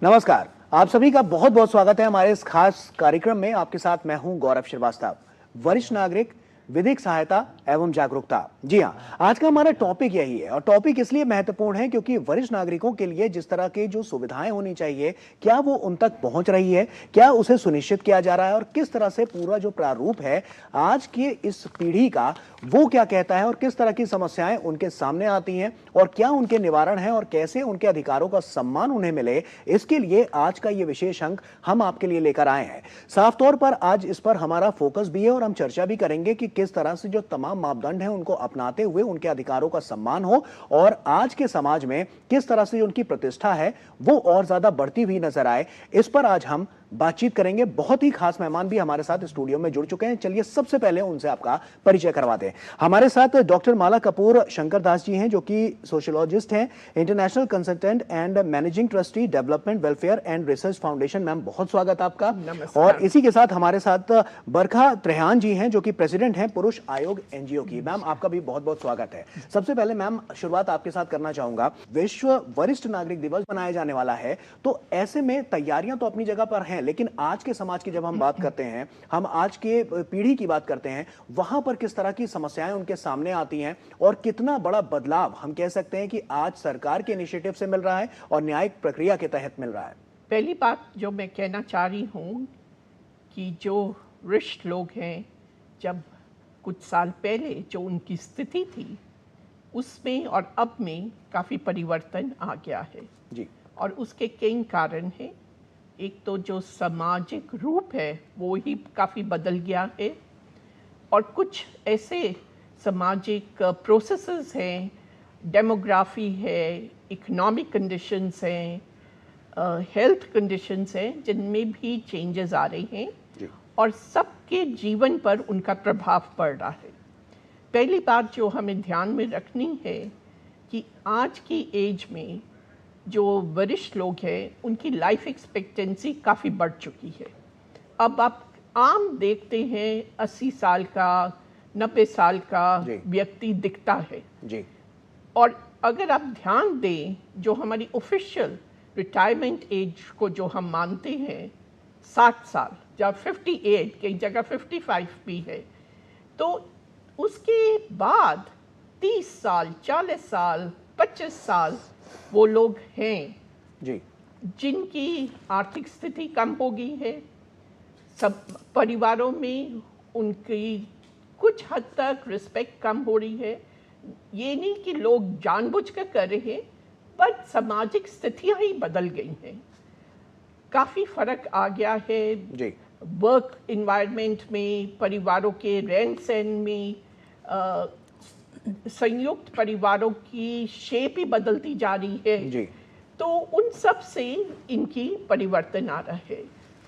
नमस्कार। आप सभी का बहुत बहुत स्वागत है हमारे इस खास कार्यक्रम में। आपके साथ मैं हूं गौरव श्रीवास्तव, वरिष्ठ नागरिक, विधिक सहायता एवं जागरूकता। जी हां, आज का हमारा टॉपिक यही है और टॉपिक इसलिए महत्वपूर्ण है क्योंकि वरिष्ठ नागरिकों के लिए जिस तरह की जो सुविधाएं होनी चाहिए, क्या वो उन तक पहुंच रही है, क्या उसे सुनिश्चित किया जा रहा है और किस तरह से पूरा जो प्रारूप है आज की इस पीढ़ी का वो क्या कहता है और किस तरह की समस्याएं उनके सामने आती हैं और क्या उनके निवारण है और कैसे उनके अधिकारों का सम्मान उन्हें मिले, इसके लिए आज का ये विशेष अंक हम आपके लिए लेकर आए हैं। साफ तौर पर आज इस पर हमारा फोकस भी है और हम चर्चा भी करेंगे कि किस तरह से जो तमाम मापदंड हैं उनको अपनाते हुए उनके अधिकारों का सम्मान हो और आज के समाज में किस तरह से उनकी प्रतिष्ठा है वो और ज्यादा बढ़ती हुई नजर आए। इस पर आज हम बातचीत करेंगे। बहुत ही खास मेहमान भी हमारे साथ स्टूडियो में जुड़ चुके हैं। चलिए सबसे पहले उनसे आपका परिचय करवा दें। हमारे साथ डॉक्टर माला कपूर शंकर दास जी हैं जो कि सोशियोलॉजिस्ट हैं, international consultant and managing trustee development welfare and research foundation. Ma'am बहुत स्वागत आपका। और इसी के साथ हमारे साथ बरखा त्रेहान जी हैं जो कि प्रेसिडेंट हैं पुरुष आयोग एनजीओ की। मैम आपका भी बहुत बहुत स्वागत है। सबसे पहले मैम शुरुआत आपके साथ करना चाहूंगा। विश्व वरिष्ठ नागरिक दिवस मनाया जाने वाला है, तो ऐसे में तैयारियां तो अपनी जगह पर हैं, लेकिन आज के समाज की जब हम बात करते हैं, हम आज के पीढ़ी की बात करते हैं, वहां पर किस तरह की समस्याएं उनके सामने आती हैं और कितना बड़ा बदलाव हम कह सकते हैं कि आज सरकार के इनिशिएटिव से मिल रहा है और न्यायिक प्रक्रिया के तहत मिल रहा है। पहली बात जो मैं कहना चाह रही हूँ कि जो वरिष्ठ लोग हैं, जब कुछ साल पहले जो उनकी स्थिति थी उसमें और अब में काफ़ी परिवर्तन आ गया है जी। और उसके कई कारण हैं। एक तो जो सामाजिक रूप है वो ही काफ़ी बदल गया है और कुछ ऐसे सामाजिक प्रोसेसेस हैं, डेमोग्राफी है, इकोनॉमिक कंडीशंस हैं, हेल्थ कंडीशंस हैं जिनमें भी चेंजेस आ रहे हैं और सबके जीवन पर उनका प्रभाव पड़ रहा है। पहली बात जो हमें ध्यान में रखनी है कि आज की एज में जो वरिष्ठ लोग हैं उनकी लाइफ एक्सपेक्टेंसी काफ़ी बढ़ चुकी है। अब आप आम देखते हैं 80 साल का, 90 साल का व्यक्ति दिखता है जी। और अगर आप ध्यान दें, जो हमारी ऑफिशियल रिटायरमेंट एज को जो हम मानते हैं 60 साल, जब 58, कई जगह 55 भी है, तो उसके बाद 30 साल, 40 साल, 25 साल वो लोग हैं जी जिनकी आर्थिक स्थिति कम हो गई है। सब परिवारों में उनकी कुछ हद तक रिस्पेक्ट कम हो रही है। ये नहीं कि लोग जानबूझकर कर रहे हैं, बट सामाजिक स्थितियां ही बदल गई हैं। काफ़ी फर्क आ गया है जी। वर्क इन्वायरमेंट में, परिवारों के रहन सहन में, संयुक्त परिवारों की शेप ही बदलती जा रही है जी। तो उन सब से इनकी परिवर्तन आ रहा है।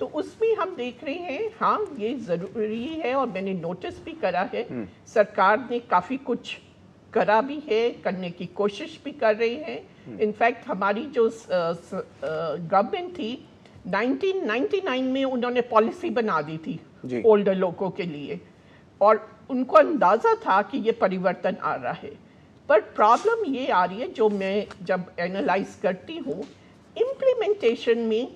तो उसमें हम देख रहे हैं, हाँ ये ज़रूरी है और मैंने नोटिस भी करा है, सरकार ने काफ़ी कुछ करा भी है, करने की कोशिश भी कर रहे हैं। इनफैक्ट हमारी जो गवर्नमेंट थी 1999 में उन्होंने पॉलिसी बना दी थी ओल्डर लोगों के लिए और उनको अंदाज़ा था कि ये परिवर्तन आ रहा है। पर प्रॉब्लम ये आ रही है, जो मैं जब एनालाइज करती हूँ, इम्प्लीमेंटेशन में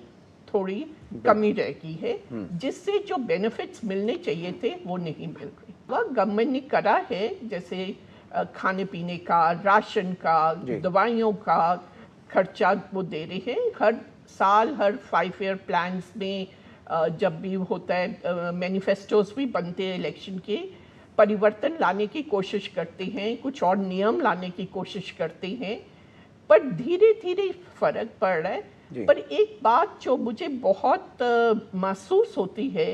थोड़ी कमी रह गई है, जिससे जो बेनिफिट्स मिलने चाहिए थे वो नहीं मिल रहे। वह गवर्नमेंट ने करा है, जैसे खाने पीने का, राशन का, दवाइयों का खर्चा वो दे रहे हैं हर साल। हर 5 ईयर प्लान्स में जब भी होता है, मैनिफेस्टोस भी बनते हैं इलेक्शन के, परिवर्तन लाने की कोशिश करते हैं, कुछ और नियम लाने की कोशिश करते हैं, पर धीरे धीरे फर्क पड़ रहा है। पर एक बात जो मुझे बहुत महसूस होती है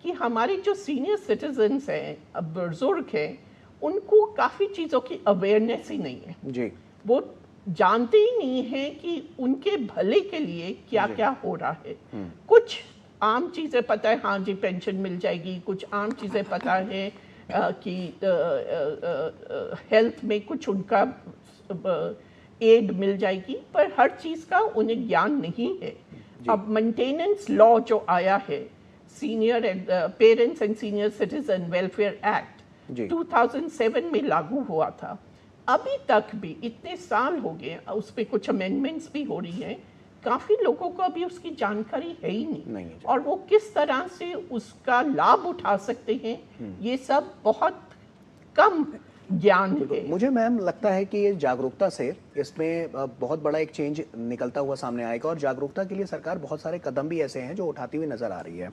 कि हमारे जो सीनियर सिटीजन्स हैं, बुजुर्ग हैं, उनको काफ़ी चीज़ों की अवेयरनेस ही नहीं है जी। वो जानते ही नहीं है कि उनके भले के लिए क्या क्या हो रहा है। कुछ आम चीज़ें पता है, हाँ जी पेंशन मिल जाएगी, कुछ आम चीज़ें पता है कि हेल्थ में कुछ उनका एड मिल जाएगी, पर हर चीज़ का उन्हें ज्ञान नहीं है। अब मेंटेनेंस लॉ जो आया है, senior parents and senior citizen welfare act 2007 में लागू हुआ था, अभी तक भी इतने साल हो गए, उस पर कुछ अमेंडमेंट्स भी हो रही हैं, काफी लोगों को अभी उसकी जानकारी है ही नहीं है। और वो किस तरह से उसका लाभ उठा सकते हैं, ये सब बहुत कम ज्ञान है। मुझे मैम लगता है कि ये जागरूकता से इसमें बहुत बड़ा एक चेंज निकलता हुआ सामने आएगा, और जागरूकता के लिए सरकार बहुत सारे कदम भी ऐसे हैं जो उठाती हुई नजर आ रही है।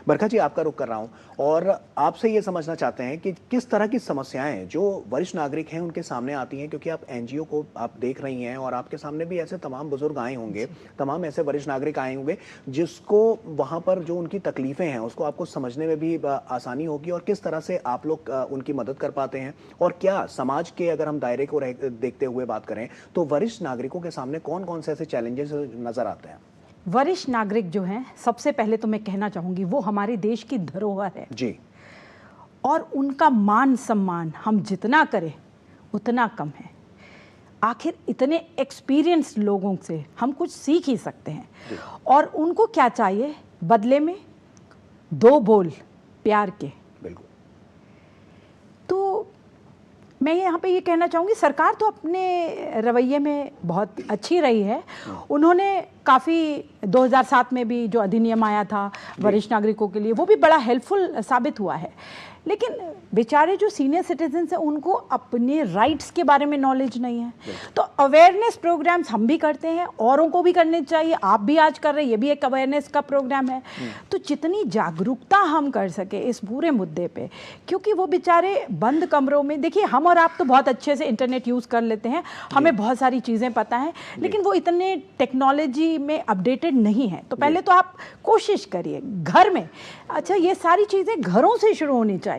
बरखा जी, आपका रुख कर रहा हूं और आपसे ये समझना चाहते हैं कि किस तरह की समस्याएं जो वरिष्ठ नागरिक हैं उनके सामने आती हैं, क्योंकि आप एनजीओ को आप देख रही हैं और आपके सामने भी ऐसे तमाम बुजुर्ग आए होंगे, तमाम ऐसे वरिष्ठ नागरिक आए होंगे जिसको वहां पर जो उनकी तकलीफें हैं उसको आपको समझने में भी आसानी होगी, और किस तरह से आप लोग उनकी मदद कर पाते हैं, और क्या समाज के अगर हम दायरे को देखते हुए बात करें तो वरिष्ठ नागरिकों के सामने कौन कौन से ऐसे चैलेंजेस नजर आते हैं? वरिष्ठ नागरिक जो हैं, सबसे पहले तो मैं कहना चाहूंगी वो हमारे देश की धरोहर है जी, और उनका मान सम्मान हम जितना करें उतना कम है। आखिर इतने एक्सपीरियंस लोगों से हम कुछ सीख ही सकते हैं, और उनको क्या चाहिए बदले में? 2 बोल प्यार के। बिल्कुल। तो मैं यहाँ पे ये कहना चाहूँगी, सरकार तो अपने रवैये में बहुत अच्छी रही है। उन्होंने काफ़ी 2007 में भी जो अधिनियम आया था वरिष्ठ नागरिकों के लिए, वो भी बड़ा हेल्पफुल साबित हुआ है। लेकिन बेचारे जो सीनियर सिटीजन्स हैं उनको अपने राइट्स के बारे में नॉलेज नहीं है। तो अवेयरनेस प्रोग्राम्स हम भी करते हैं, औरों को भी करने चाहिए, आप भी आज कर रहे हैं, ये भी एक अवेयरनेस का प्रोग्राम है। तो जितनी जागरूकता हम कर सके इस पूरे मुद्दे पे, क्योंकि वो बेचारे बंद कमरों में, देखिए हम और आप तो बहुत अच्छे से इंटरनेट यूज़ कर लेते हैं, हमें बहुत सारी चीज़ें पता हैं, लेकिन वो इतने टेक्नोलॉजी में अपडेटेड नहीं है। तो पहले तो आप कोशिश करिए घर में, अच्छा ये सारी चीज़ें घरों से शुरू होनी चाहिए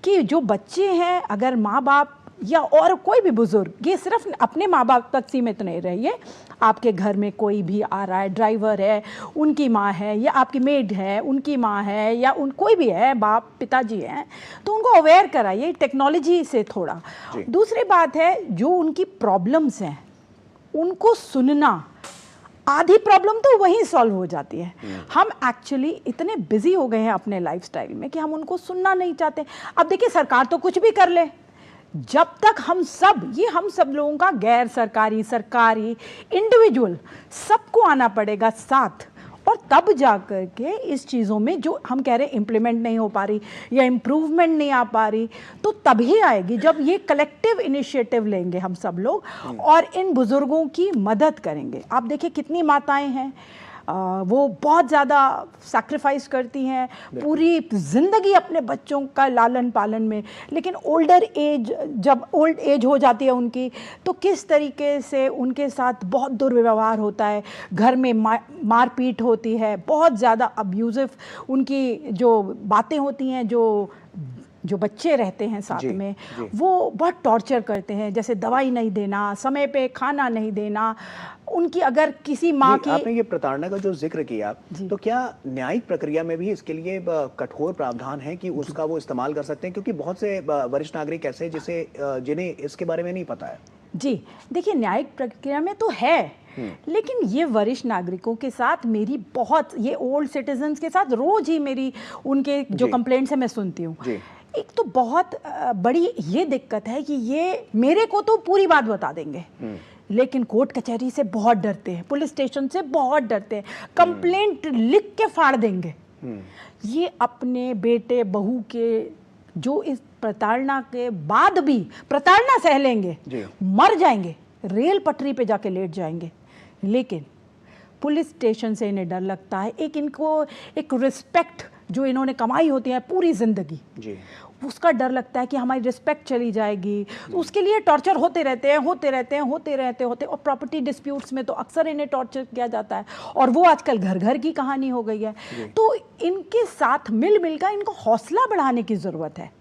कि जो बच्चे हैं, अगर माँ बाप या और कोई भी बुजुर्ग, ये सिर्फ अपने माँ बाप तक सीमित नहीं रहिए, आपके घर में कोई भी आ रहा है, ड्राइवर है उनकी माँ है, या आपकी मेड है उनकी माँ है, या कोई भी है, बाप पिताजी हैं, तो उनको अवेयर कराइए टेक्नोलॉजी से थोड़ा। दूसरी बात है, जो उनकी प्रॉब्लम्स हैं उनको सुनना, आधी प्रॉब्लम तो वहीं सॉल्व हो जाती है। हम एक्चुअली इतने बिजी हो गए हैं अपने लाइफस्टाइल में कि हम उनको सुनना नहीं चाहते। अब देखिए सरकार तो कुछ भी कर ले, जब तक हम सब लोगों का, गैर सरकारी, सरकारी, इंडिविजुअल, सबको आना पड़ेगा साथ, और तब जा कर के इस चीज़ों में जो हम कह रहे हैं इम्प्लीमेंट नहीं हो पा रही या इम्प्रूवमेंट नहीं आ पा रही, तो तभी आएगी जब ये कलेक्टिव इनिशिएटिव लेंगे हम सब लोग और इन बुज़ुर्गों की मदद करेंगे। आप देखिए कितनी माताएं हैं, वो बहुत ज़्यादा सैक्रिफाइस करती हैं पूरी ज़िंदगी अपने बच्चों का लालन पालन में, लेकिन जब ओल्ड एज हो जाती है उनकी, तो किस तरीके से उनके साथ बहुत दुर्व्यवहार होता है, घर में मारपीट होती है, बहुत ज़्यादा अब्यूज़िव उनकी जो बातें होती हैं, जो बच्चे रहते हैं साथ में, वो बहुत टॉर्चर करते हैं, जैसे दवाई नहीं देना, समय पे खाना नहीं देना, उनकी अगर किसी माँ की। आपने ये प्रताड़ना का जो जिक्र किया, तो क्या न्यायिक प्रक्रिया में भी इसके लिए कठोर प्रावधान है कि उसका वो इस्तेमाल कर सकते हैं? क्योंकि बहुत से वरिष्ठ नागरिक ऐसे हैं जिन्हें इसके बारे में नहीं पता है। जी देखिए, न्यायिक प्रक्रिया में तो है, लेकिन ये वरिष्ठ नागरिकों के साथ मेरी बहुत, ये ओल्ड सिटीजन्स के साथ रोज ही मेरी उनके जो कंप्लेंट्स है मैं सुनती हूँ। एक तो बहुत बड़ी ये दिक्कत है कि ये मेरे को तो पूरी बात बता देंगे, लेकिन कोर्ट कचहरी से बहुत डरते हैं, पुलिस स्टेशन से बहुत डरते हैं, कंप्लेंट लिख के फाड़ देंगे। ये अपने बेटे बहू के जो इस प्रताड़ना के बाद भी प्रताड़ना सह लेंगे, मर जाएंगे, रेल पटरी पे जाके लेट जाएंगे, लेकिन पुलिस स्टेशन से इन्हें डर लगता है। इनको एक रिस्पेक्ट जो इन्होंने कमाई होती है पूरी जिंदगी, उसका डर लगता है कि हमारी रिस्पेक्ट चली जाएगी, तो उसके लिए टॉर्चर होते रहते हैं। और प्रॉपर्टी डिस्प्यूट्स में तो अक्सर इन्हें टॉर्चर किया जाता है, और वो आजकल घर घर की कहानी हो गई है। तो इनके साथ मिल कर इनको हौसला बढ़ाने की ज़रूरत है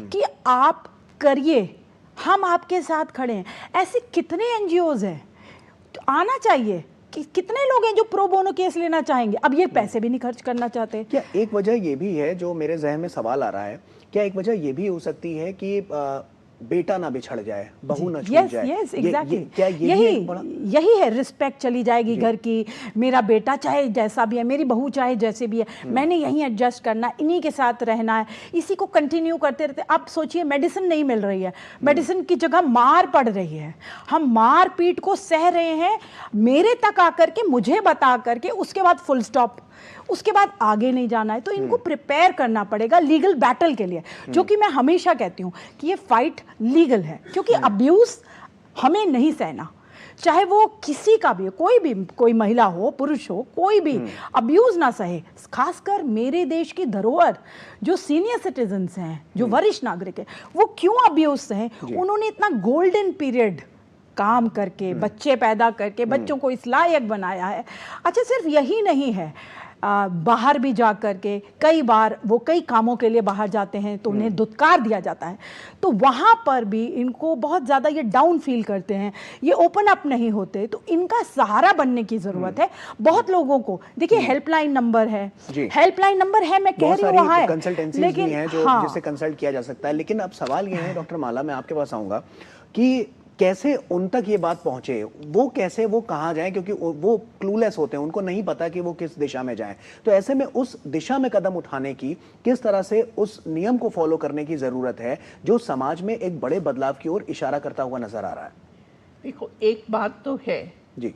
कि आप करिए, हम आपके साथ खड़े हैं। ऐसे कितने एनजीओज हैं, तो आना चाहिए कि कितने लोग हैं जो प्रो बोनो केस लेना चाहेंगे। अब ये पैसे भी नहीं खर्च करना चाहते। क्या एक वजह ये भी है, जो मेरे जहन में सवाल आ रहा है, क्या एक वजह ये भी हो सकती है कि बेटा ना बिछड़ जाए, बहू ना छूट यस जाए। यस ये एग्जैक्टली, क्या यही एक बड़ा यही है, रिस्पेक्ट चली जाएगी घर की। मेरा बेटा चाहे जैसा भी है, मेरी बहू चाहे जैसे भी है, मैंने यहीं एडजस्ट करना है, इन्हीं के साथ रहना है, इसी को कंटिन्यू करते रहते। आप सोचिए मेडिसिन नहीं मिल रही है, मेडिसिन की जगह मार पड़ रही है, हम मार पीट को सह रहे हैं, मेरे तक आकर के मुझे बता करके उसके बाद फुल स्टॉप, उसके बाद आगे नहीं जाना है। तो इनको प्रिपेयर करना पड़ेगा लीगल बैटल के लिए, जो कि मैं हमेशा कहती हूँ कि ये फाइट लीगल है, क्योंकि अब्यूज हमें नहीं सहना, चाहे वो किसी का भी, कोई महिला हो, पुरुष हो, कोई भी अब्यूज ना सहे। खासकर मेरे देश की धरोहर जो सीनियर सिटीजन्स हैं, जो वरिष्ठ नागरिक हैं, वो क्यों अब्यूज सहे? उन्होंने इतना गोल्डन पीरियड काम करके, बच्चे पैदा करके, बच्चों को इस लायक बनाया है। अच्छा, सिर्फ यही नहीं है, बाहर भी जा करके कई बार वो कई कामों के लिए बाहर जाते हैं तो उन्हें दुत्कार दिया जाता है, तो वहाँ पर भी इनको बहुत ज़्यादा ये डाउन फील करते हैं, ये ओपन अप नहीं होते। तो इनका सहारा बनने की ज़रूरत है बहुत लोगों को। देखिए हेल्पलाइन नंबर है, हेल्पलाइन नंबर है, मैं कह रही हूँ वहाँ है, कंसल्टेंसीज भी हैं जो जिससे कंसल्ट किया जा सकता है। लेकिन अब सवाल ये है डॉक्टर माला, मैं आपके पास आऊँगा कि कैसे उन तक ये बात पहुंचे, वो कहाँ जाएं, क्योंकि वो क्लूलेस होते हैं, उनको नहीं पता कि वो किस दिशा में जाएं। तो ऐसे में उस दिशा में कदम उठाने की, किस तरह से उस नियम को फॉलो करने की जरूरत है जो समाज में एक बड़े बदलाव की ओर इशारा करता हुआ नजर आ रहा है। देखो, एक बात तो है जी,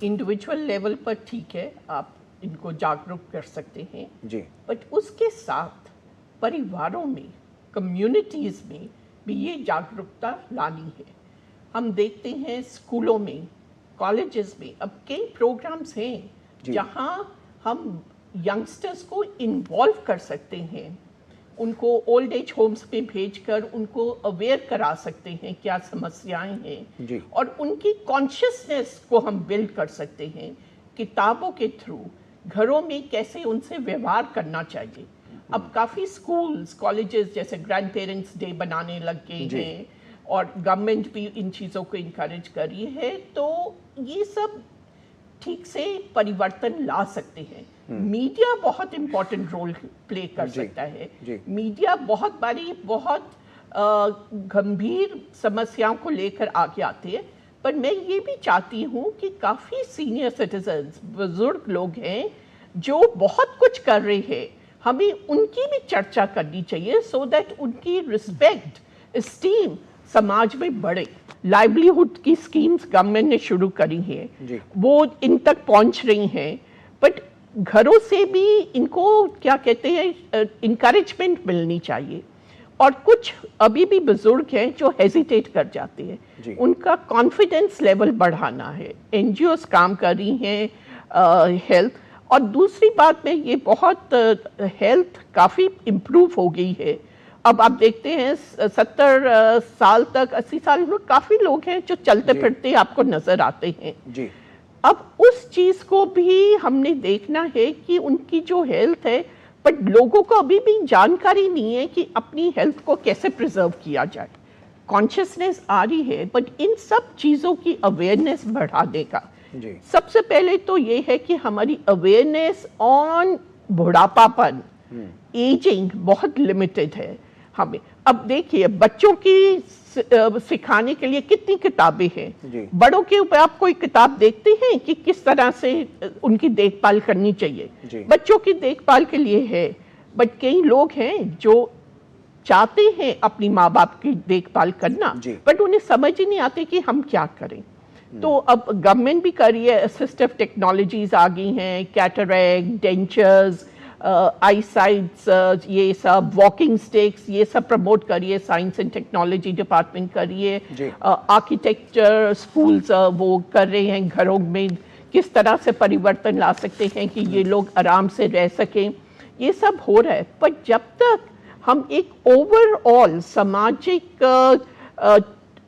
इंडिविजुअल लेवल पर ठीक है, आप इनको जागरूक कर सकते हैं जी, बट उसके साथ परिवारों में, कम्युनिटीज में भी ये जागरूकता लानी है। हम देखते हैं स्कूलों में, कॉलेजेस में अब कई प्रोग्राम्स हैं जहां हम यंगस्टर्स को इन्वॉल्व कर सकते हैं, उनको ओल्ड एज होम्स में भेजकर उनको अवेयर करा सकते हैं क्या समस्याएं हैं, और उनकी कॉन्शियसनेस को हम बिल्ड कर सकते हैं किताबों के थ्रू, घरों में कैसे उनसे व्यवहार करना चाहिए। अब काफ़ी स्कूल्स, कॉलेजेस जैसे ग्रैंड पेरेंट्स डे बनाने लग गए हैं, और गवर्नमेंट भी इन चीज़ों को इनकरेज कर रही है, तो ये सब ठीक से परिवर्तन ला सकते हैं। मीडिया बहुत इम्पोर्टेंट रोल प्ले कर सकता है। मीडिया बहुत बारी बहुत गंभीर समस्याओं को लेकर आगे आते हैं, पर मैं ये भी चाहती हूँ कि काफ़ी सीनियर सिटीजन्स, बुजुर्ग लोग हैं जो बहुत कुछ कर रहे हैं, हमें उनकी भी चर्चा करनी चाहिए, सो दैट उनकी रिस्पेक्ट, एस्टीम समाज में बढ़े। लाइवलीहुड की स्कीम्स गवर्नमेंट ने शुरू करी हैं, वो इन तक पहुंच रही हैं, बट घरों से भी इनको क्या कहते हैं इनकरेजमेंट मिलनी चाहिए। और कुछ अभी भी बुजुर्ग हैं जो हेजिटेट कर जाते हैं, उनका कॉन्फिडेंस लेवल बढ़ाना है। एनजीओस काम कर रही हैं हेल्थ, और दूसरी बात में ये बहुत हेल्थ काफ़ी इम्प्रूव हो गई है। अब आप देखते हैं 70 साल तक, 80 साल में काफ़ी लोग हैं जो चलते फिरते आपको नज़र आते हैं जी। अब उस चीज़ को भी हमने देखना है कि उनकी जो हेल्थ है, बट लोगों को अभी भी जानकारी नहीं है कि अपनी हेल्थ को कैसे प्रिजर्व किया जाए। कॉन्शियसनेस आ रही है, बट इन सब चीज़ों की अवेयरनेस बढ़ाने का सबसे पहले तो ये है कि हमारी अवेयरनेस ऑन बुढ़ापापन, एजिंग बहुत लिमिटेड है हमें। अब देखिए बच्चों की सिखाने के लिए कितनी किताबें हैं, बड़ों के ऊपर आप कोई किताब देखते हैं कि किस तरह से उनकी देखभाल करनी चाहिए? बच्चों की देखभाल के लिए है, बट कई लोग हैं जो चाहते हैं अपनी माँ बाप की देखभाल करना, बट उन्हें समझ ही नहीं आती कि हम क्या करें। तो अब गवर्नमेंट भी कर रही है, असिस्टिव टेक्नोलॉजीज आ गई हैं, कैटरैक्ट, डेंचर्स, आई साइट्स, ये सब वॉकिंग स्टिक्स, ये सब प्रमोट करिए, साइंस एंड टेक्नोलॉजी डिपार्टमेंट करिए, आर्किटेक्चर स्कूल्स वो कर रहे हैं, घरों में किस तरह से परिवर्तन ला सकते हैं कि ये लोग आराम से रह सकें, ये सब हो रहा है। पर जब तक हम एक ओवरऑल सामाजिक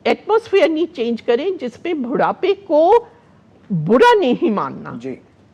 एटमॉस्फेयर नहीं चेंज करें जिसमें बुढ़ापे को बुरा नहीं मानना,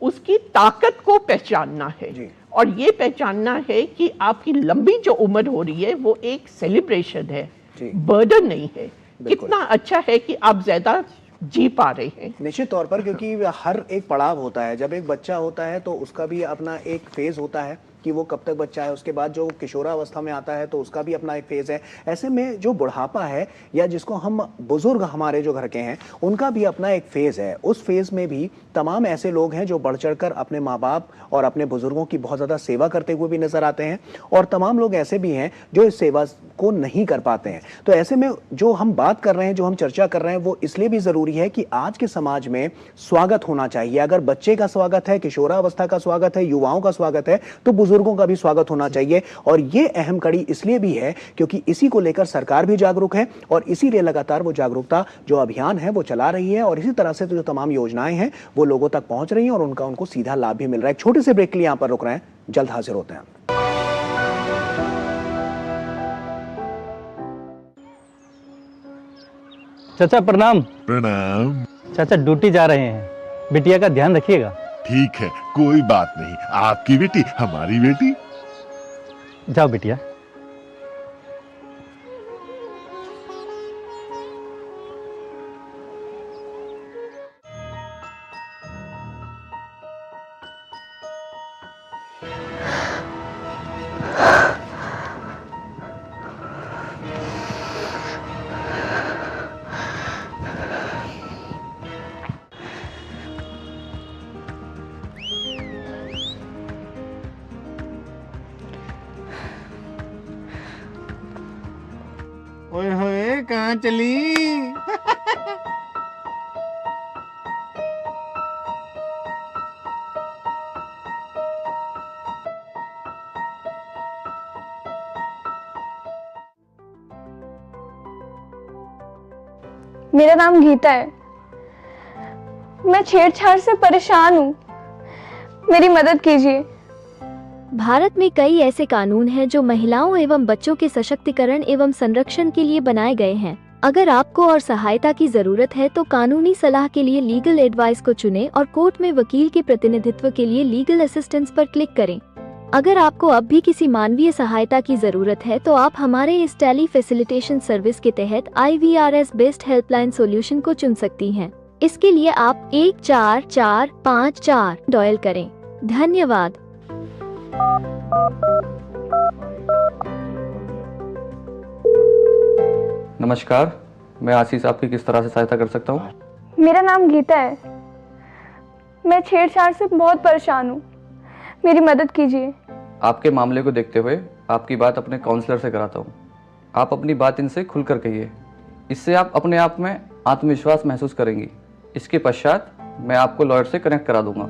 उसकी ताकत को पहचानना है, और ये पहचानना है कि आपकी लंबी जो उम्र हो रही है वो एक सेलिब्रेशन है, बर्डन नहीं है। कितना अच्छा है कि आप ज्यादा जी पा रहे हैं। निश्चित तौर पर, क्योंकि हर एक पड़ाव होता है, जब एक बच्चा होता है तो उसका भी अपना एक फेज होता है, कि वो कब तक बच्चा है, उसके बाद जो किशोरावस्था में आता है तो उसका भी अपना एक फेज है। ऐसे में जो बुढ़ापा है या जिसको हम बुजुर्ग हमारे जो घर के हैं उनका भी अपना एक फेज है। उस फेज में भी तमाम ऐसे लोग हैं जो बढ़ चढ़कर अपने माँ बाप और अपने बुजुर्गों की बहुत ज्यादा सेवा करते हुए भी नजर आते हैं, और तमाम लोग ऐसे भी हैं जो इस सेवा को नहीं कर पाते हैं। तो ऐसे में जो हम बात कर रहे हैं, जो हम चर्चा कर रहे हैं, वो इसलिए भी जरूरी है कि आज के समाज में स्वागत होना चाहिए। अगर बच्चे का स्वागत है, किशोरावस्था का स्वागत है, युवाओं का स्वागत है, तो बुजुर्गों का भी स्वागत होना चाहिए। और ये अहम कड़ी इसलिए भी है क्योंकि इसी को लेकर सरकार भी जागरूक है और इसीलिए लगातार वो जागरूकता जो अभियान है वो चला रही है, और इसी तरह से जो तमाम योजनाएं हैं वो लोगों तक पहुंच रही हैं और उनको सीधा लाभ भी मिल रहा है। एक छोटे से ब्रेक के लिए यहां पर रुक रहे हैं, जल्द हाजिर होते हैं। चाचा प्रणाम। प्रणाम। चाचा ड्यूटी जा रहे हैं, बिटिया का ध्यान रखिएगा। ठीक है, कोई बात नहीं। आपकी बेटी हमारी बेटी। जाओ बिटिया। ओए होए कहाँ चली? मेरा नाम गीता है। मैं छेड़छाड़ से परेशान हूँ, मेरी मदद कीजिए। भारत में कई ऐसे कानून हैं जो महिलाओं एवं बच्चों के सशक्तिकरण एवं संरक्षण के लिए बनाए गए हैं। अगर आपको और सहायता की जरूरत है तो कानूनी सलाह के लिए लीगल एडवाइस को चुनें और कोर्ट में वकील के प्रतिनिधित्व के लिए लीगल असिस्टेंस पर क्लिक करें। अगर आपको अब भी किसी मानवीय सहायता की जरूरत है तो आप हमारे इस टेली फैसिलिटेशन सर्विस के तहत IVRS बेस्ड हेल्पलाइन सॉल्यूशन को चुन सकती हैं। इसके लिए आप 14454 डायल करें। धन्यवाद। नमस्कार, मैं आशीष आपकी किस तरह से सहायता कर सकता हूँ? मेरा नाम गीता है। मैं छेड़छाड़ से बहुत परेशान हूँ, मेरी मदद कीजिए। आपके मामले को देखते हुए आपकी बात अपने काउंसलर से कराता हूँ। आप अपनी बात इनसे खुलकर कहिए, इससे आप अपने आप में आत्मविश्वास महसूस करेंगी। इसके पश्चात मैं आपको लॉयर से कनेक्ट करा दूंगा।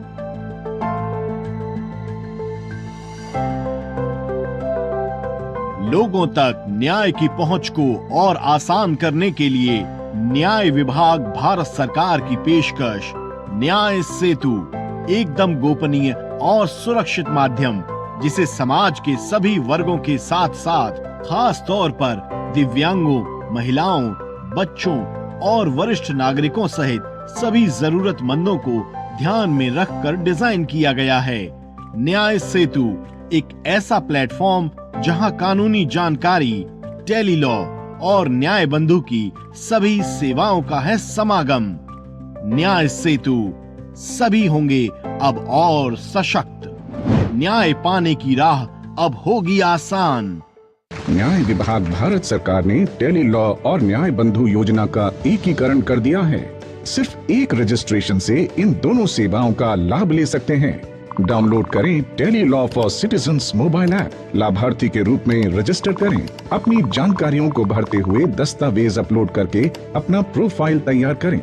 लोगों तक न्याय की पहुंच को और आसान करने के लिए न्याय विभाग भारत सरकार की पेशकश न्याय सेतु, एकदम गोपनीय और सुरक्षित माध्यम जिसे समाज के सभी वर्गों के साथ साथ खास तौर पर दिव्यांगों, महिलाओं, बच्चों और वरिष्ठ नागरिकों सहित सभी जरूरतमंदों को ध्यान में रखकर डिजाइन किया गया है। न्याय सेतु एक ऐसा प्लेटफॉर्म जहां कानूनी जानकारी, टेली लॉ और न्याय बंधु की सभी सेवाओं का है समागम। न्याय सेतु, सभी होंगे अब और सशक्त। न्याय पाने की राह अब होगी आसान। न्याय विभाग भारत सरकार ने टेली लॉ और न्याय बंधु योजना का एकीकरण कर दिया है। सिर्फ एक रजिस्ट्रेशन से इन दोनों सेवाओं का लाभ ले सकते हैं। डाउनलोड करें tele law for citizens mobile app, लाभार्थी के रूप में रजिस्टर करें, अपनी जानकारियों को भरते हुए दस्तावेज अपलोड करके अपना प्रोफाइल तैयार करें,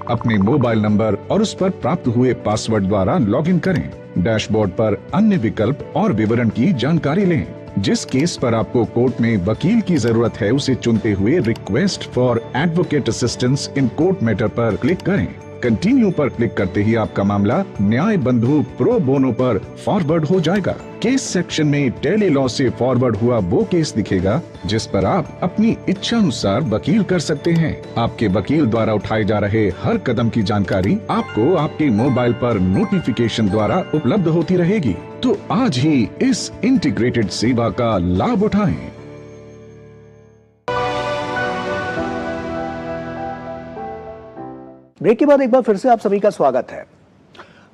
अपने मोबाइल नंबर और उस पर प्राप्त हुए पासवर्ड द्वारा लॉगिन करें। डैशबोर्ड पर अन्य विकल्प और विवरण की जानकारी लें। जिस केस पर आपको कोर्ट में वकील की जरूरत है उसे चुनते हुए request for advocate assistance in court matter पर क्लिक करें। कंटिन्यू पर क्लिक करते ही आपका मामला न्याय बंधु प्रो बोनो पर फॉरवर्ड हो जाएगा। केस सेक्शन में टेली लॉ से फॉरवर्ड हुआ वो केस दिखेगा जिस पर आप अपनी इच्छा अनुसार वकील कर सकते हैं। आपके वकील द्वारा उठाए जा रहे हर कदम की जानकारी आपको आपके मोबाइल पर नोटिफिकेशन द्वारा उपलब्ध होती रहेगी। तो आज ही इस इंटीग्रेटेड सेवा का लाभ उठाएं। ब्रेक के बाद एक बार फिर से आप सभी का स्वागत है।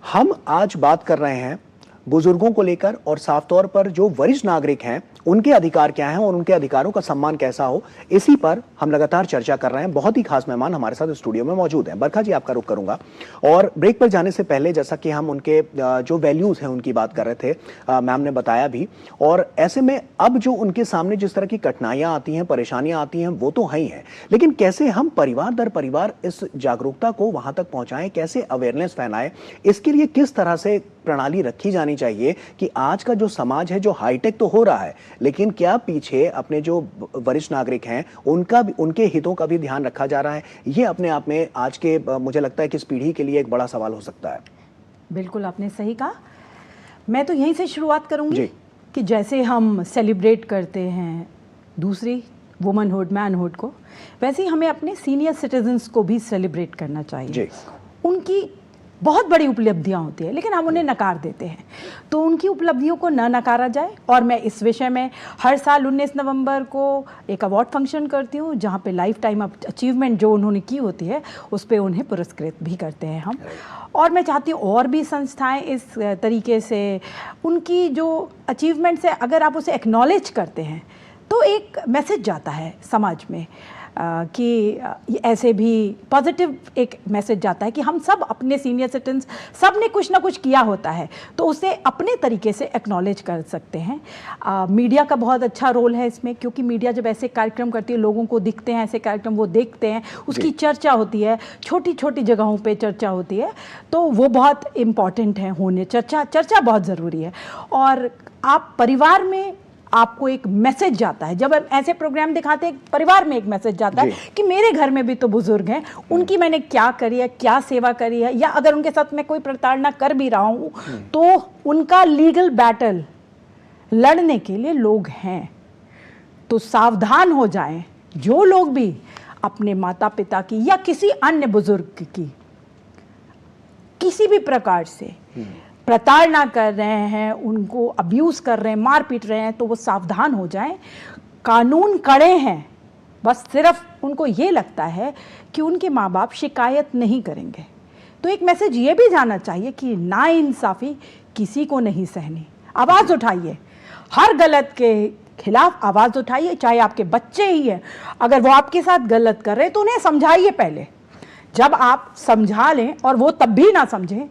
हम आज बात कर रहे हैं बुजुर्गों को लेकर और साफ तौर पर जो वरिष्ठ नागरिक हैं उनके अधिकार क्या हैं और उनके अधिकारों का सम्मान कैसा हो, इसी पर हम लगातार चर्चा कर रहे हैं। बहुत ही खास मेहमान हमारे साथ स्टूडियो में मौजूद हैं। बरखा जी, आपका रुख करूंगा और ब्रेक पर जाने से पहले जैसा कि हम उनके जो वैल्यूज हैं उनकी बात कर रहे थे, मैम ने बताया भी, और ऐसे में अब जो उनके सामने जिस तरह की कठिनाइयां आती हैं, परेशानियां आती हैं, वो तो है ही हैं, लेकिन कैसे हम परिवार दर परिवार इस जागरूकता को वहां तक पहुंचाएं, कैसे अवेयरनेस फैलाएं, इसके लिए किस तरह से प्रणाली रखी जानी चाहिए कि आज का जो समाज है जो हाईटेक तो हो रहा है, लेकिन क्या पीछे अपने जो वरिष्ठ नागरिक हैं उनका भी, उनके हितों का भी ध्यान रखा जा रहा है? ये अपने आप में आज के मुझे लगता है कि इस पीढ़ी के लिए एक बड़ा सवाल हो सकता है। बिल्कुल आपने सही कहा। मैं तो यहीं से शुरुआत करूंगी कि जैसे हम सेलिब्रेट करते हैं दूसरी वुमनहुड, मैनहुड को, वैसे ही हमें अपने सीनियर सिटीजन्स को भी सेलिब्रेट करना चाहिए। उनकी बहुत बड़ी उपलब्धियां होती है लेकिन हम उन्हें नकार देते हैं, तो उनकी उपलब्धियों को न नकारा जाए। और मैं इस विषय में हर साल 19 नवंबर को एक अवार्ड फंक्शन करती हूँ जहाँ पे लाइफ टाइम अचीवमेंट जो उन्होंने की होती है उस पर उन्हें पुरस्कृत भी करते हैं हम। और मैं चाहती हूँ और भी संस्थाएं इस तरीके से उनकी जो अचीवमेंट्स है, अगर आप उसे एक्नॉलेज करते हैं तो एक मैसेज जाता है समाज में कि ऐसे भी पॉजिटिव एक मैसेज जाता है कि हम सब अपने सीनियर सिटीजन्स, सब ने कुछ ना कुछ किया होता है, तो उसे अपने तरीके से एक्नॉलेज कर सकते हैं। मीडिया का बहुत अच्छा रोल है इसमें, क्योंकि मीडिया जब ऐसे कार्यक्रम करती है, लोगों को दिखते हैं ऐसे कार्यक्रम, वो देखते हैं, उसकी चर्चा होती है, छोटी छोटी जगहों पे चर्चा होती है, तो वो बहुत इम्पॉर्टेंट है होने, चर्चा बहुत ज़रूरी है। और आप परिवार में आपको एक मैसेज जाता है, जब हम ऐसे प्रोग्राम दिखाते हैं परिवार में एक मैसेज जाता है कि मेरे घर में भी तो बुजुर्ग हैं, उनकी मैंने क्या करी है, क्या सेवा करी है, या अगर उनके साथ मैं कोई प्रताड़ना कर भी रहा हूँ तो उनका लीगल बैटल लड़ने के लिए लोग हैं। तो सावधान हो जाएं जो लोग भी अपने माता पिता की या किसी अन्य बुजुर्ग की किसी भी प्रकार से प्रताड़ना कर रहे हैं, उनको अब्यूज़ कर रहे हैं, मार पीट रहे हैं, तो वो सावधान हो जाएं। कानून कड़े हैं, बस सिर्फ उनको ये लगता है कि उनके माँ बाप शिकायत नहीं करेंगे। तो एक मैसेज ये भी जाना चाहिए कि नाइंसाफ़ी किसी को नहीं सहनी। आवाज़ उठाइए, हर गलत के खिलाफ आवाज़ उठाइए, चाहे आपके बच्चे ही हैं, अगर वो आपके साथ गलत कर रहे हैं तो उन्हें समझाइए पहले। जब आप समझा लें और वो तब भी ना समझें,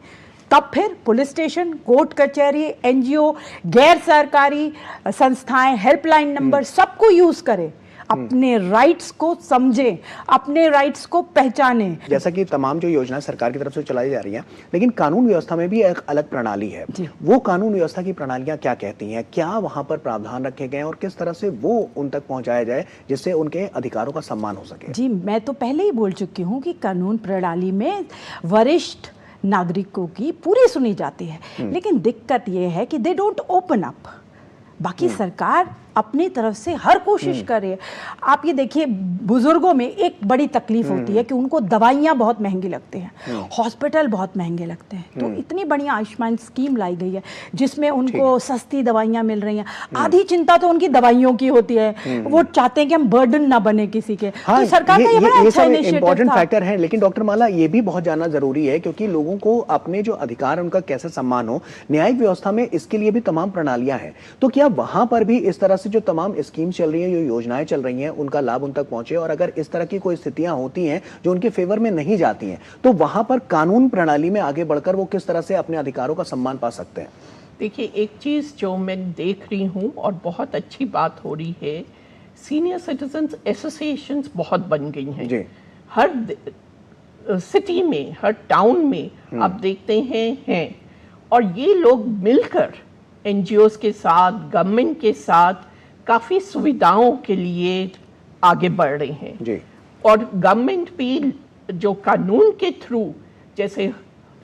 तब फिर पुलिस स्टेशन, कोर्ट कचहरी, एनजीओ, गैर सरकारी संस्थाएं, हेल्पलाइन नंबर सबको यूज करें, अपने राइट्स को समझें, अपने राइट्स को पहचानें। जैसा कि तमाम जो योजनाएं सरकार की तरफ से चलाई जा रही हैं, लेकिन कानून व्यवस्था में भी एक अलग प्रणाली है। वो कानून व्यवस्था की प्रणालियां क्या कहती हैं, क्या वहां पर प्रावधान रखे गए हैं और किस तरह से वो उन तक पहुंचाया जाए जिससे उनके अधिकारों का सम्मान हो सके? जी, मैं तो पहले ही बोल चुकी हूँ कि कानून प्रणाली में वरिष्ठ नागरिकों की पूरी सुनी जाती है, लेकिन दिक्कत यह है कि दे डोंट ओपन अप। बाकी सरकार अपनी तरफ से हर कोशिश करे। आप ये देखिए, बुजुर्गों में एक बड़ी तकलीफ होती है कि उनको दवाइयाँ बहुत महंगी लगती हैं, हॉस्पिटल बहुत महंगे लगते हैं, तो इतनी बड़ी आयुष्मान स्कीम लाई गई है जिसमें उनको सस्ती दवाइयाँ मिल रही हैं। आधी चिंता तो उनकी दवाइयों की होती है, वो चाहते हैं कि हम बर्डन ना बने किसी के। तो सरकार का ये बड़ा अच्छा इम्पोर्टेंट फैक्टर है। लेकिन डॉक्टर माला, ये भी बहुत जानना जरूरी है, क्योंकि लोगों को अपने जो अधिकार उनका कैसे सम्मान हो, न्यायिक व्यवस्था में इसके लिए भी तमाम प्रणालियां हैं। तो क्या वहां पर भी इस तरह से जो तमाम स्कीम चल रही हैं, जो योजनाएं चल रही हैं, उनका लाभ उन तक पहुंचे? और अगर इस तरह की कोई स्थितियां होती हैं जो उनके फेवर में नहीं जाती हैं, तो वहां पर कानून प्रणाली में आगे बढ़कर वो किस तरह से अपने अधिकारों का सम्मान पा सकते हैं? देखिए, एक चीज़ जो मैं देख रही हूँ और बहुत अच्छी बात हो रही है, सीनियर सिटीजन्स एसोसिएशंस बहुत बन गई हैं। हर सिटी में, हर टाउन में आप देखते हैं, और ये लोग मिलकर एनजीओज के साथ, गवर्नमेंट के साथ काफ़ी सुविधाओं के लिए आगे बढ़ रहे हैं। और गवर्नमेंट भी जो कानून के थ्रू, जैसे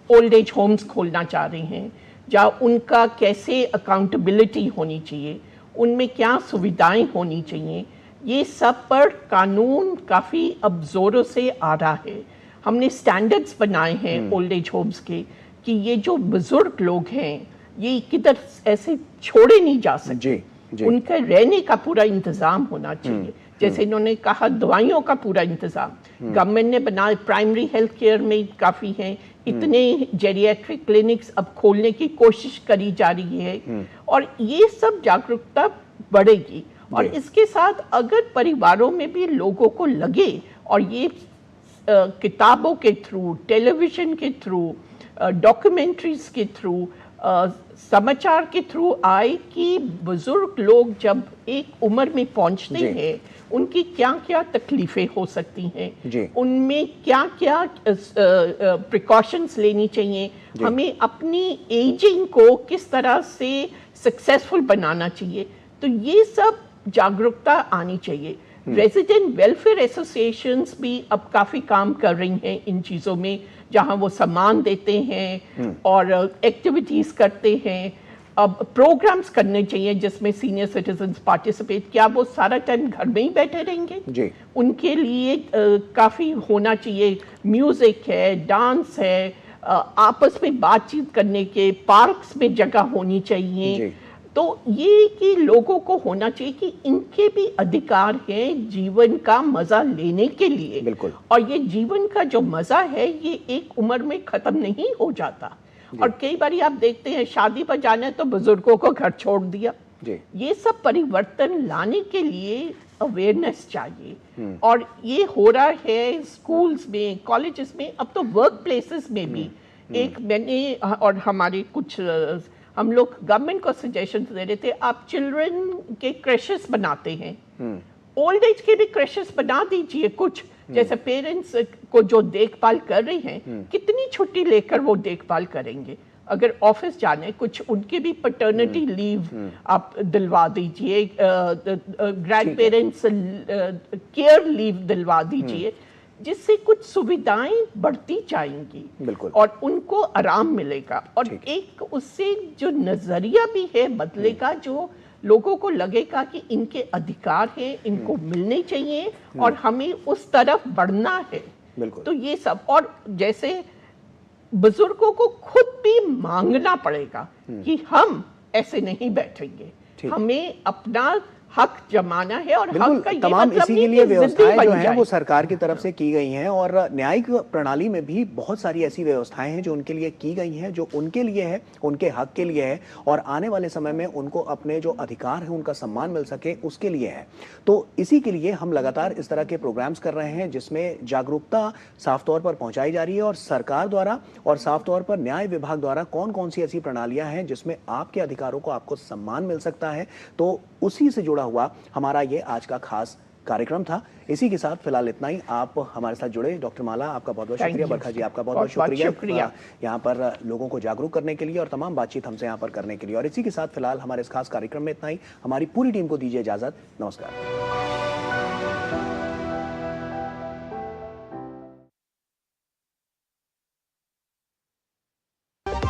ओल्ड एज होम्स खोलना चाह रहे हैं, जहाँ उनका कैसे अकाउंटेबिलिटी होनी चाहिए, उनमें क्या सुविधाएं होनी चाहिए, ये सब पर कानून काफ़ी अब जोरों से आ रहा है। हमने स्टैंडर्ड्स बनाए हैं ओल्ड एज होम्स के कि ये जो बुजुर्ग लोग हैं ये किधर ऐसे छोड़े नहीं जा सकते, उनका रहने का पूरा इंतज़ाम होना चाहिए। जैसे इन्होंने कहा, दवाइयों का पूरा इंतज़ाम गवर्नमेंट ने बनाया, प्राइमरी हेल्थ केयर में काफ़ी हैं, इतने जेरियाट्रिक क्लिनिक्स अब खोलने की कोशिश करी जा रही है और ये सब जागरूकता बढ़ेगी। और इसके साथ अगर परिवारों में भी लोगों को लगे और ये किताबों के थ्रू, टेलीविजन के थ्रू, डॉक्यूमेंट्रीज के थ्रू, समाचार के थ्रू आए कि बुजुर्ग लोग जब एक उम्र में पहुंचते हैं उनकी क्या क्या तकलीफें हो सकती हैं, उनमें क्या क्या प्रिकॉशंस लेनी चाहिए, हमें अपनी एजिंग को किस तरह से सक्सेसफुल बनाना चाहिए, तो ये सब जागरूकता आनी चाहिए। रेजिडेंट वेलफेयर एसोसिएशंस भी अब काफ़ी काम कर रही हैं इन चीज़ों में, जहां वो सामान देते हैं और एक्टिविटीज़ करते हैं। अब प्रोग्राम्स करने चाहिए जिसमें सीनियर सिटीजन्स पार्टिसिपेट, क्या वो सारा टाइम घर में ही बैठे रहेंगे जी। उनके लिए काफ़ी होना चाहिए, म्यूज़िक है, डांस है, आपस में बातचीत करने के पार्क्स में जगह होनी चाहिए। तो ये कि लोगों को होना चाहिए कि इनके भी अधिकार हैं जीवन का मजा लेने के लिए। बिल्कुल। और ये जीवन का जो मजा है ये एक उम्र में खत्म नहीं हो जाता। और कई बार आप देखते हैं शादी पर जाना है तो बुजुर्गों को घर छोड़ दिया। ये सब परिवर्तन लाने के लिए अवेयरनेस चाहिए और ये हो रहा है स्कूल्स में, कॉलेजेस में, अब तो वर्क प्लेसेस में भी। एक मैंने और हमारे कुछ हम लोग गवर्नमेंट को सजेशन दे रहे थे, आप चिल्ड्रन के क्रैशेस बनाते हैं, ओल्ड एज के भी क्रैशेस बना दीजिए कुछ, जैसे पेरेंट्स को जो देखभाल कर रही हैं कितनी छुट्टी लेकर वो देखभाल करेंगे। अगर ऑफिस जाने कुछ उनके भी पैटर्निटी लीव आप दिलवा दीजिए, ग्रैंड पेरेंट्स केयर लीव दिलवा दीजिए, जिससे कुछ सुविधाएं बढ़ती जाएंगी। बिल्कुल। और उनको आराम मिलेगा और एक उससे जो नजरिया भी है बदलेगा, जो लोगों को लगेगा कि इनके अधिकार हैं, इनको मिलने चाहिए और हमें उस तरफ बढ़ना है। बिल्कुल। तो ये सब, और जैसे बुजुर्गों को खुद भी मांगना पड़ेगा कि हम ऐसे नहीं बैठेंगे, हमें अपना हक जमाना है। और हक का तमाम मतलब इसी के लिए व्यवस्थाएं जो हैं वो सरकार की तरफ से की गई हैं और न्यायिक प्रणाली में भी बहुत सारी ऐसी व्यवस्थाएं हैं जो उनके लिए की गई हैं, जो उनके लिए है, उनके हक के लिए है और आने वाले समय में उनको अपने जो अधिकार है उनका सम्मान मिल सके उसके लिए है। तो इसी के लिए हम लगातार इस तरह के प्रोग्राम्स कर रहे हैं जिसमें जागरूकता साफ तौर पर पहुंचाई जा रही है और सरकार द्वारा और साफ तौर पर न्याय विभाग द्वारा कौन कौन सी ऐसी प्रणालियां हैं जिसमें आपके अधिकारों को आपको सम्मान मिल सकता है। तो उसी से जुड़ा हुआ हमारा ये आज का खास कार्यक्रम था। इसी के साथ फिलहाल इतना ही। आप हमारे साथ जुड़े, डॉक्टर माला आपका बहुत बहुत शुक्रिया, बरखा जी आपका बहुत बहुत शुक्रिया यहाँ पर लोगों को जागरूक करने के लिए और तमाम बातचीत हमसे यहाँ पर करने के लिए। और इसी के साथ फिलहाल हमारे इस खास कार्यक्रम में इतना ही। हमारी पूरी टीम को दीजिए इजाजत। नमस्कार।